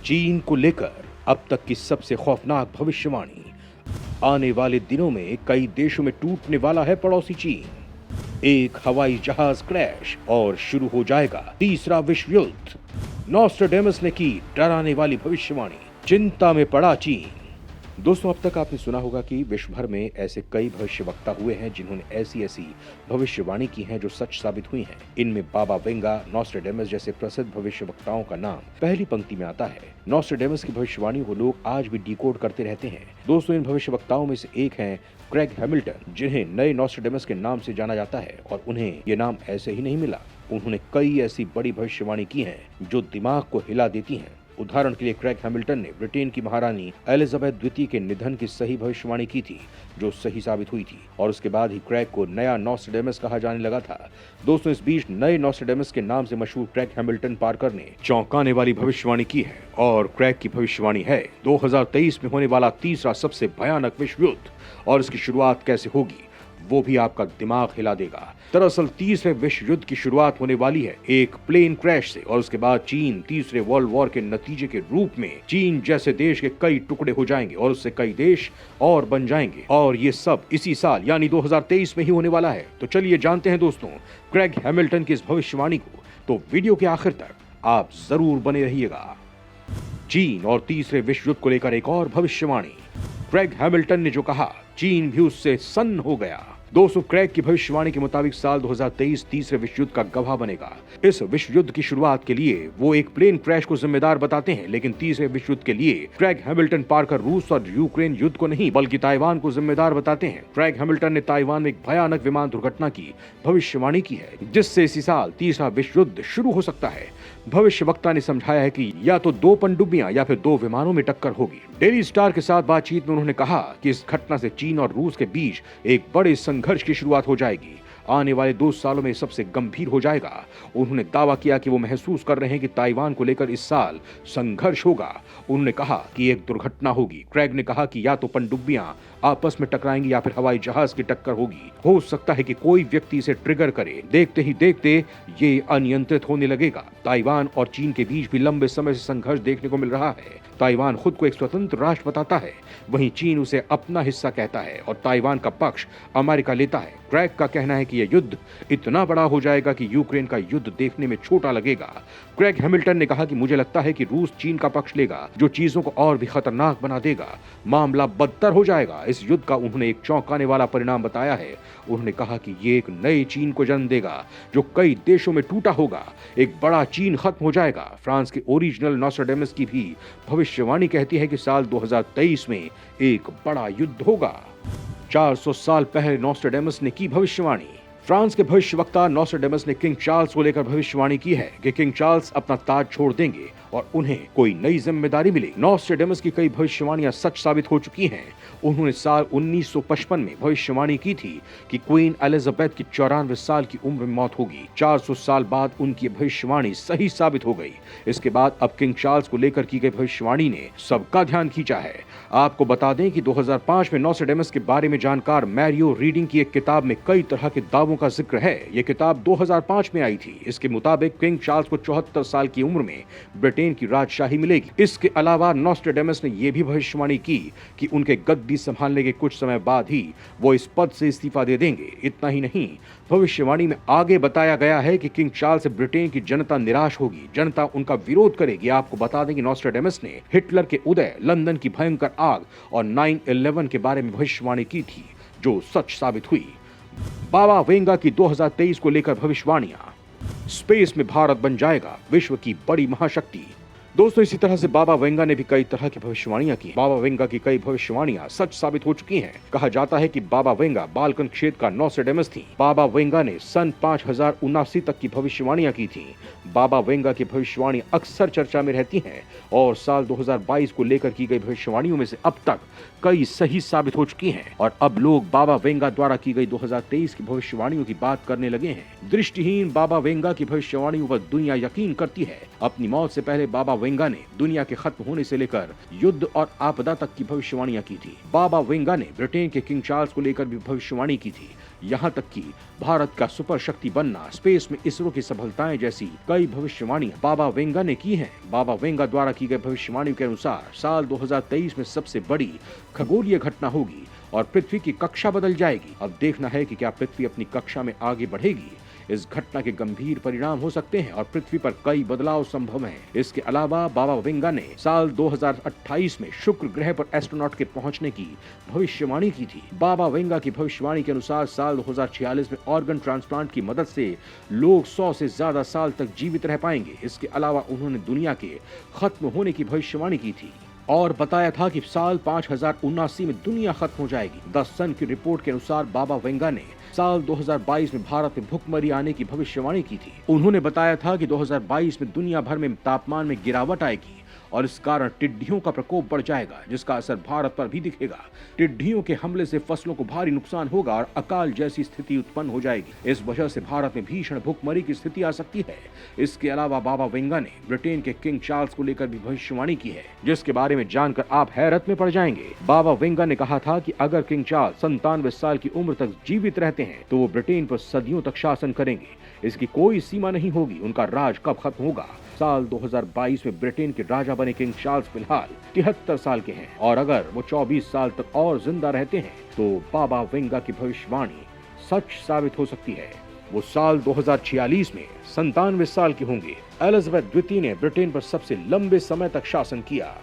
चीन को लेकर अब तक की सबसे खौफनाक भविष्यवाणी। आने वाले दिनों में कई देशों में टूटने वाला है पड़ोसी चीन। एक हवाई जहाज क्रैश और शुरू हो जाएगा तीसरा विश्व युद्ध। नॉस्ट्रेडेमस ने की डराने वाली भविष्यवाणी। चिंता में पड़ा चीन। दोस्तों, अब तक आपने सुना होगा कि विश्व भर में ऐसे कई भविष्यवक्ता हुए हैं जिन्होंने ऐसी भविष्यवाणी की हैं जो सच साबित हुई हैं। इनमें बाबा वेंगा, नॉस्ट्रेडेमस जैसे प्रसिद्ध भविष्यवक्ताओं का नाम पहली पंक्ति में आता है। नॉस्ट्रेडेमस की भविष्यवाणी को लोग आज भी डिकोड करते रहते हैं। दोस्तों, इन भविष्यवक्ताओं में से एक हैं क्रेग हैमिल्टन, जिन्हें नए नॉस्ट्रेडेमस के नाम से जाना जाता है और उन्हें ये नाम ऐसे ही नहीं मिला। उन्होंने कई ऐसी बड़ी भविष्यवाणी की हैं जो दिमाग को हिला देती हैं। उदाहरण के लिए क्रेग हैमिल्टन ने ब्रिटेन की महारानी एलिजाबेथ द्वितीय के निधन की सही भविष्यवाणी की थी, जो सही साबित हुई थी, और उसके बाद ही क्रेग को नया नॉस्ट्रेडेमस कहा जाने लगा था। दोस्तों, इस बीच नए नॉस्ट्रेडेमस के नाम से मशहूर क्रेग हैमिल्टन पार्कर ने चौंकाने वाली भविष्यवाणी की है, और क्रेग की भविष्यवाणी है 2023 में होने वाला तीसरा सबसे भयानक विश्व युद्ध, और इसकी शुरुआत कैसे होगी वो भी आपका दिमाग हिला देगा। दरअसल तीसरे विश्व युद्ध की शुरुआत होने वाली है एक प्लेन क्रैश से, और उसके बाद चीन तीसरे वर्ल्ड वॉर के नतीजे के रूप में चीन जैसे देश के कई टुकड़े हो जाएंगे और उससे कई देश और बन जाएंगे, और ये सब इसी साल यानी 2023 में ही होने वाला है। तो चलिए जानते हैं दोस्तों क्रेग हैमिल्टन की इस भविष्यवाणी को। तो वीडियो के आखिर तक आप जरूर बने रहिएगा। चीन और तीसरे विश्व युद्ध को लेकर एक और भविष्यवाणी। क्रेग हैमिल्टन ने जो कहा, चीन भी उससे सन्न हो गया। दोस्तों, क्रेग की भविष्यवाणी के मुताबिक साल 2023 तीसरे विश्व युद्ध का गवाह बनेगा। इस विश्व युद्ध की शुरुआत के लिए वो एक प्लेन क्रैश को जिम्मेदार बताते हैं, लेकिन तीसरे विश्व युद्ध के लिए क्रेग हैमिल्टन पार्कर रूस और यूक्रेन युद्ध को नहीं बल्कि ताइवान को जिम्मेदार बताते हैं। क्रेग हैमिल्टन ने ताइवान में एक भयानक विमान दुर्घटना की भविष्यवाणी की है, जिससे इसी साल तीसरा विश्व युद्ध शुरू हो सकता है। भविष्यवक्ता ने समझाया है कि या तो दो पनडुब्बियां या फिर दो विमानों में टक्कर होगी। डेली स्टार के साथ बातचीत में उन्होंने कहा कि इस घटना से चीन और रूस के बीच एक बड़े संघर्ष की शुरुआत हो जाएगी। आने वाले 2 सालों में सबसे गंभीर हो जाएगा। उन्होंने दावा किया कि वो महसूस कर रहे हैं कि ताइवान को लेकर इस साल संघर्ष होगा। उन्होंने कहा कि एक दुर्घटना होगी। क्रेग ने कहा कि या तो पनडुब्बियां आपस में टकराएंगी या फिर हवाई जहाज की टक्कर होगी। हो सकता है कि कोई व्यक्ति इसे ट्रिगर करे। देखते ही देखते ये अनियंत्रित होने लगेगा। ताइवान और चीन के बीच भी लंबे समय से संघर्ष देखने को मिल रहा है। ताइवान खुद को एक स्वतंत्र राष्ट्र बताता है, वहीं चीन उसे अपना हिस्सा कहता है और ताइवान का पक्ष अमेरिका लेता है। क्रेग का कहना है कि यह युद्ध इतना बड़ा हो जाएगा कि यूक्रेन का युद्ध देखने में छोटा लगेगा। क्रेग हैमिल्टन ने कहा कि मुझे लगता है कि रूस चीन का पक्ष लेगा, जो चीजों को और भी खतरनाक बना देगा। मामला बदतर हो जाएगा। इस युद्ध का उन्होंने एक चौंकाने वाला परिणाम बताया है। उन्होंने कहा कि ये एक नए चीन को जन्म देगा, जो कई देशों में टूटा होगा। एक बड़ा चीन खत्म हो जाएगा। फ्रांस के ओरिजिनल नॉस्ट्रेडेमस की भी भविष्यवाणी कहती है कि साल 2023 में एक बड़ा युद्ध होगा। 400 साल पहले नॉस्ट्रेडेमस ने की भविष्यवाणी। फ्रांस के भविष्यवक्ता नॉस्ट्रेडेमस ने किंग चार्ल्स को लेकर भविष्यवाणी की है कि किंग चार्ल्स अपना ताज छोड़ देंगे और उन्हें कोई नई जिम्मेदारी मिलेगी। नॉस्ट्रेडेमस की कई भविष्यवाणियां सच साबित हो चुकी हैं। उन्होंने साल 1955 में भविष्यवाणी की थी कि क्वीन एलिजाबेथ की 94 साल की उम्र में मौत होगी। 400 साल बाद उनकी भविष्यवाणी सही साबित हो गई। इसके बाद अब किंग चार्ल्स को लेकर की गई भविष्यवाणी ने सबका ध्यान खींचा है। आपको बता दें कि 2005 में नॉस्ट्रेडेमस के बारे में जानकार मैरियो रीडिंग की एक किताब में कई तरह के दावों का जिक्र है। यह किताब 2005 में आई थी। इसके मुताबिक किंग चार्ल्स को 74 साल की उम्र में ब्रिटेन की राजशाही मिलेगी। इसके अलावा नॉस्ट्रेडेमस ने यह भी भविष्यवाणी की कि उनके गद्दी संभालने के कुछ समय बाद ही वो इस पद से इस्तीफा दे देंगे। इतना ही नहीं, भविष्यवाणी में आगे बताया गया है कि किंग चार्ल्स से ब्रिटेन की जनता निराश होगी, जनता उनका विरोध करेगी। आपको बता दें कि नॉस्ट्रेडेमस ने हिटलर के उदय, लंदन की भयंकर आग और 9/11 के बारे में भविष्यवाणी की थी, जो सच साबित हुई। बाबा वेंगा की 2023 को लेकर भविष्यवाणियां। स्पेस में भारत बन जाएगा विश्व की बड़ी महाशक्ति। दोस्तों, इसी तरह से बाबा वेंगा ने भी कई तरह की भविष्यवाणियां की। बाबा वेंगा की कई भविष्यवाणियां सच साबित हो चुकी हैं। कहा जाता है कि बाबा वेंगा बाल्कन क्षेत्र का नॉस्ट्रेडेमस थी। बाबा वेंगा ने सन 5079 तक की भविष्यवाणियां की थी। बाबा वेंगा की भविष्यवाणी अक्सर चर्चा में रहती हैं और साल 2022 को लेकर की गई भविष्यवाणियों में से अब तक कई सही साबित हो चुकी हैं और अब लोग बाबा वेंगा द्वारा की गई 2023 की भविष्यवाणियों की बात करने लगे हैं। दृष्टिहीन बाबा वेंगा की भविष्यवाणियों पर दुनिया यकीन करती है। अपनी मौत से पहले बाबा वेंगा ने दुनिया के खत्म होने से लेकर युद्ध और आपदा तक की भविष्यवाणियां की थी। बाबा वेंगा ने ब्रिटेन के किंग चार्ल्स को लेकर भी भविष्यवाणी की थी। यहाँ तक कि भारत का सुपर शक्ति बनना, स्पेस में इसरो की सफलताएं जैसी कई भविष्यवाणियां बाबा वेंगा ने की हैं। बाबा वेंगा द्वारा की गई भविष्यवाणियों के अनुसार साल 2023 में सबसे बड़ी खगोलीय घटना होगी और पृथ्वी की कक्षा बदल जाएगी। अब देखना है कि क्या पृथ्वी अपनी कक्षा में आगे बढ़ेगी। इस घटना के गंभीर परिणाम हो सकते हैं और पृथ्वी पर कई बदलाव संभव हैं। इसके अलावा बाबा वेंगा ने साल 2028 में शुक्र ग्रह पर एस्ट्रोनॉट के पहुंचने की भविष्यवाणी की थी। बाबा वेंगा की भविष्यवाणी के अनुसार साल 2046 में ऑर्गन ट्रांसप्लांट की मदद से लोग 100 से ज्यादा साल तक जीवित रह पाएंगे। इसके अलावा उन्होंने दुनिया के खत्म होने की भविष्यवाणी की थी और बताया था कि साल 5079 में दुनिया खत्म हो जाएगी। द सन की रिपोर्ट के अनुसार बाबा वेंगा ने साल 2022 में भारत में भूखमरी आने की भविष्यवाणी की थी। उन्होंने बताया था कि 2022 में दुनिया भर में तापमान में गिरावट आएगी और इस कारण टिड्डियों का प्रकोप बढ़ जाएगा, जिसका असर भारत पर भी दिखेगा। टिड्डियों के हमले से फसलों को भारी नुकसान होगा और अकाल जैसी स्थिति उत्पन्न हो जाएगी। इस वजह से भारत में भीषण भूखमरी की स्थिति आ सकती है। इसके अलावा बाबा वेंगा ने ब्रिटेन के किंग चार्ल्स को लेकर भी भविष्यवाणी की है, जिसके बारे में जानकर आप हैरत में पड़ जाएंगे। बाबा वेंगा ने कहा था कि अगर किंग चार्ल्स 97 साल की उम्र तक जीवित रहते हैं तो वो ब्रिटेन पर सदियों तक शासन करेंगे। इसकी कोई सीमा नहीं होगी। उनका राज कब खत्म होगा। साल 2022 में ब्रिटेन के राजा बने किंग चार्ल्स फिलहाल 73 साल के हैं और अगर वो 24 साल तक और जिंदा रहते हैं तो बाबा वेंगा की भविष्यवाणी सच साबित हो सकती है। वो साल 2046 में 97 साल के होंगे। एलिजाबेथ द्वितीय ने ब्रिटेन पर सबसे लंबे समय तक शासन किया।